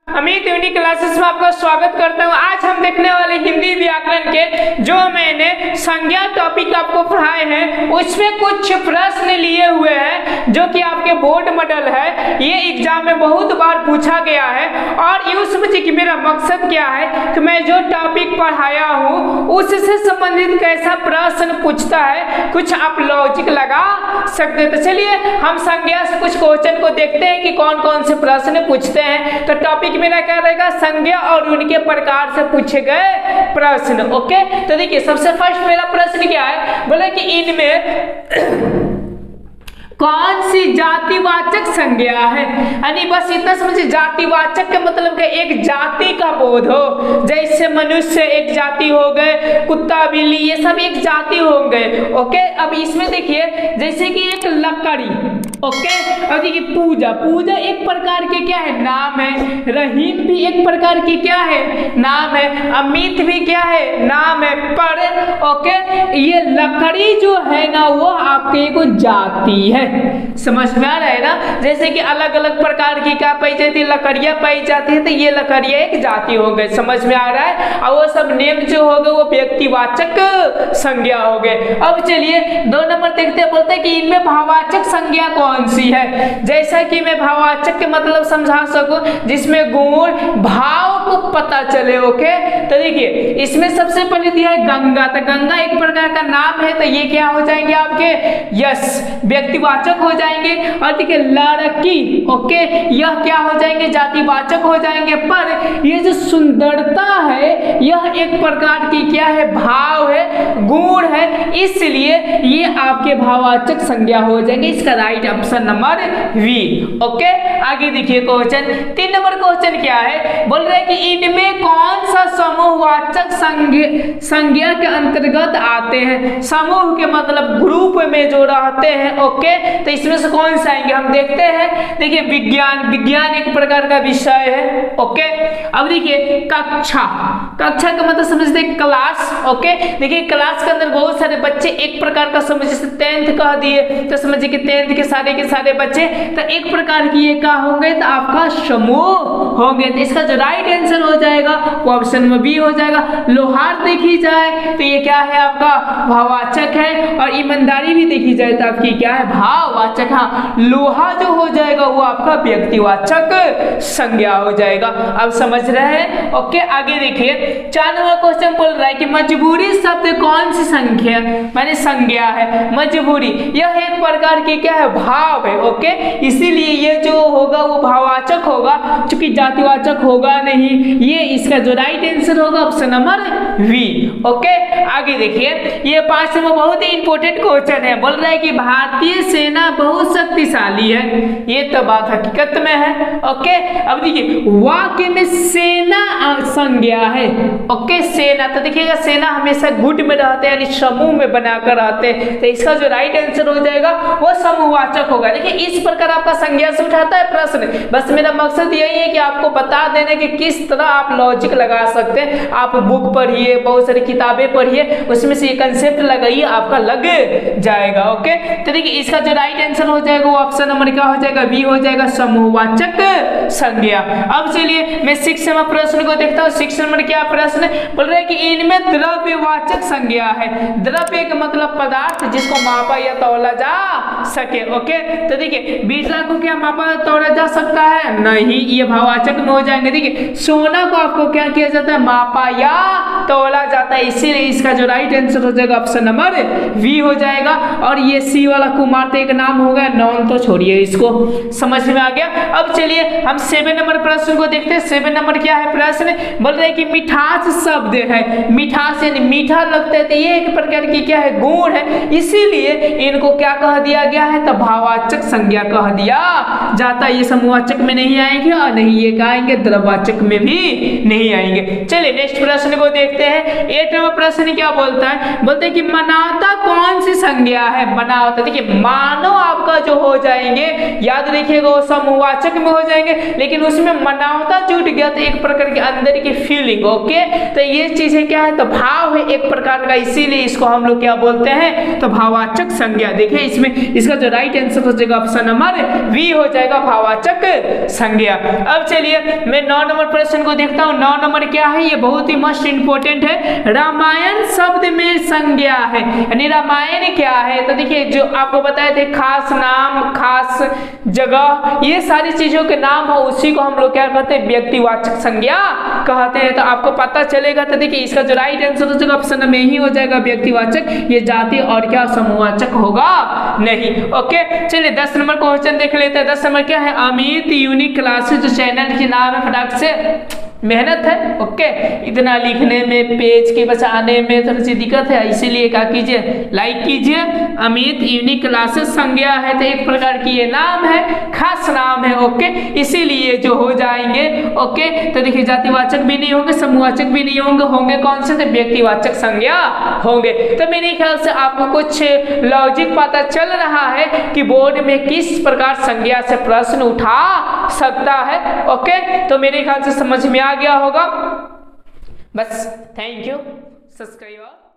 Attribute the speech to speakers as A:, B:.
A: Amit unique classes में आपका स्वागत करता हूँ। आज हम देखने वाले हिंदी व्याकरण के जो मैंने संज्ञा टॉपिक आपको पढ़ाए हैं उसमें कुछ प्रश्न लिए हुए हैं जो कि आपके बोर्ड मॉडल है। ये एग्जाम में बहुत बार पूछा गया है और यूँ समझिए कि मेरा मकसद क्या है कि मैं जो टॉपिक पढ़ाया हूँ उससे संबंधित कैसा प्रश्न पूछता है, कुछ आप लॉजिक लगा सकते हैं। तो चलिए हम संज्ञा से कुछ क्वेश्चन को देखते हैं कि कौन कौन से प्रश्न पूछते हैं। तो टॉपिक मेरा क्या रहेगा, संज्ञा और उनके प्रकार से पूछे गए प्रश्न। ओके, तो देखिए सबसे फर्स्ट मेरा प्रश्न क्या है, बोले कि इनमें कौन सी जातिवाचक संज्ञा है। यानी बस इतना समझिए, जातिवाचक का मतलब कि एक जाति का बोध हो, जैसे मनुष्य एक जाति हो गए, कुत्ता बिल्ली ये सब एक जाति हो गए। ओके, अब इसमें देखिए जैसे कि एक लकड़ी, ओके, और देखिए पूजा, पूजा एक प्रकार के क्या है, नाम है। रहीम भी एक प्रकार की क्या है, नाम है। अमित भी क्या है, नाम है। पर ओके, ये लकड़ी जो है ना वो आपके एक जाति है। समझ में आ रहा है ना, जैसे कि अलग अलग प्रकार की क्या पाई जाती है, लकड़ियां पाई जाती है, तो ये लकड़ियां एक जाति हो गए। समझ में आ रहा है। और वो सब नेम जो हो गए वो व्यक्तिवाचक संज्ञा हो गए। अब चलिए 2 नंबर देखते हैं, बोलते हैं कि इनमें भाववाचक संज्ञा कौन सी है। जैसा कि मैं भाववाचक के मतलब समझा सकूं, जिसमें गुण भाव को पता चले। ओके, तो देखिए इसमें सबसे पहले दिया है गंगा, तो गंगा एक प्रकार का नाम है, तो ये क्या हो जाएंगे आपके यस व्यक्तिवाचक हो जाएंगे। और देखिए लड़की, ओके, यह क्या हो जाएंगे, जातिवाचक हो जाएंगे। पर ये जो सुंदरता है यह एक प्रकार की क्या है, भाव है, गुण है, इसलिए ये आपके भाववाचक संज्ञा हो जाएंगे। इसका right option number B. Okay, आगे देखिए क्वेश्चन 3 नंबर क्वेश्चन क्या है, बोल रहे हैं कि इनमें कौन सा समूहवाचक संज्ञा के अंतर्गत आते हैं। समूह के मतलब ग्रुप में जो रहते हैं। ओके, तो इसमें से कौन सा आएंगे हम देखते हैं। देखिए विज्ञान, विज्ञान एक प्रकार का विषय है। ओके, अब देखिए कक्षा, कक्षा का मतलब समझते हैं क्लास। ओके, देखिए क्लास के अंदर बहुत सारे बच्चे एक प्रकार का समझ, जैसे 10th कह दिए तो समझिए कि 10th के सारे बच्चे, तो एक प्रकार की ये क्या होंगे, तो आपका समूह होंगे। तो इसका जो राइट आंसर हो जाएगा वो ऑप्शन में बी हो जाएगा। लोहार देखी जाए तो ये क्या है, आपका भाववाचक है। और ईमानदारी भी देखी जाए तो आपकी क्या है, भाववाचक। हाँ, लोहा जो हो जाएगा वो आपका व्यक्तिवाचक संज्ञा हो जाएगा। अब समझ रहे हैं। ओके, आगे देखिए 4 नंबर क्वेश्चन बोल रहा है कि मजबूरी शब्द कौन सी संख्या माने संज्ञा है। मजबूरी यह एक प्रकार की क्या है, भाव है। ओके, इसीलिए ये जो होगा वो भाववाचक होगा, क्योंकि जातिवाचक होगा नहीं। ये इसका जो राइट आंसर होगा ऑप्शन नंबर वी। ओके, आगे देखिए ये 5 नंबर बहुत ही इंपॉर्टेंट क्वेश्चन है। बोल रहा है कि भारतीय सेना बहुत शक्तिशाली है, ये तो बात हकीकत में है। ओके, अब देखिए वाक्य में सेना संज्ञा है। ओके, सेना, तो देखिएगा सेना हमेशा गुट में रहते हैं, यानी समूह में बनाकर रहते हैं। तो इसका जो राइट आंसर हो जाएगा वो समूहवाचक होगा। देखिए इस प्रकार आपका संज्ञा से उठाता है प्रश्न। बस मेरा मकसद यही है कि आपको बता देने कि किस तरह आप लॉजिक लगा सकते हैं। आप बुक पढ़िए, बहुत सारी किताबें पढ़िए, उसमें से ये कंसेप्ट लगाइए, आपका लग जाएगा। ओके, तो देखिए इसका जो राइट आंसर हो जाएगा वो ऑप्शन नंबर क्या हो जाएगा, बी हो जाएगा, समूहवाचक संज्ञा। अब चलिए मैं 6 नंबर प्रश्न को देखता हूँ। 6 नंबर क्या प्रश्न बोल रहे हैं कि इनमें द्रव्यवाचक संज्ञा है। द्रव्य का मतलब पदार्थ जिसको मापा या तौला जा सके। ओके, तो देखिए बिरला को क्या मापा या तौला जा सकता है, नहीं, ये भाववाचक में हो जाएंगे। देखिए सोना को आपको क्या किया जाता है, मापा या तौला जाता है, इसीलिए इसका जो राइट आंसर हो जाएगा ऑप्शन नंबर वी हो जाएगा। और ये सी वाला कुमार तो एक नाम हो गया, नॉन तो छोड़िए, इसको समझ में आ गया। अब चलिए हम 7 नंबर प्रश्न को देखते हैं। 7 नंबर क्या है प्रश्न, बोल रहे हैं कि मिठास शब्द है, मिठास यानी मीठा लगता है, तो ये एक प्रकार की क्या है, गुण है, इसीलिए इनको क्या कह दिया गया है, तो भाववाचक संज्ञा कह दिया जाता है। ये समूहवाचक में नहीं आएंगे और नहीं ये क्या आएंगे, द्रव्यवाचक में भी नहीं आएंगे। चलिए नेक्स्ट प्रश्न को देखते हैं। 8 नंबर प्रश्न क्या बोलता है, बोलते हैं कि मानवता कौन सी संज्ञा है। मानवता, देखिए मानव आपका जो हो जाएंगे, याद रखिएगा वो समूहवाचक में हो जाएंगे, लेकिन उसमें मानवता जुट संज्ञा तो एक प्रकार के अंदर की फीलिंग, ओके। तो ये चीजें क्या है, तो भाव है एक प्रकार का, इसीलिए इसको हम लोग क्या बोलते हैं, तो भाववाचक संज्ञा। देखिए इसमें इसका जो राइट आंसर हो जाएगा ऑप्शन नंबर बी हो जाएगा, भाववाचक संज्ञा। अब चलिए मैं 9 नंबर प्रश्न को देखता हूँ। 9 नंबर क्या है, ये बहुत ही मोस्ट इंपोर्टेंट है। रामायण शब्द में संज्ञा है, यानी रामायण क्या है, तो देखिए जो आपको बताए थे खास नाम, खास जगह, ये सारी चीजों के नाम हो, उसी को हम लोग क्या कहते हैं, व्यक्तिवाचक संज्ञा कहते हैं। तो आपको पता चलेगा, तो देखिए इसका जो राइट आंसर हो जाएगा ऑप्शन में ही हो जाएगा व्यक्तिवाचक, ये जाति और क्या समूहवाचक होगा नहीं, ओके। चलिए 10 नंबर क्वेश्चन देख लेते हैं। 10 नंबर क्या है, अमित यूनिक क्लासेस जो चैनल के नाम है, फटाक से मेहनत है, ओके। इतना लिखने में, पेज के बचाने में थोड़ी सी दिक्कत है, इसीलिए क्या कीजिए, लाइक कीजिए। अमित यूनिक क्लासेस संज्ञा है, तो एक प्रकार की ये नाम है, खास नाम है, ओके, इसीलिए जो हो जाएंगे, ओके। तो देखिए जातिवाचक भी नहीं होंगे, समूहवाचक भी नहीं होंगे, होंगे कौन से, तो व्यक्तिवाचक संज्ञा होंगे। तो मेरे ख्याल से आपको कुछ लॉजिक पता चल रहा है कि बोर्ड में किस प्रकार संज्ञा से प्रश्न उठा सकता है, ओके। तो मेरे ख्याल से समझ में आ गया होगा। बस थैंक यू, सब्सक्राइब।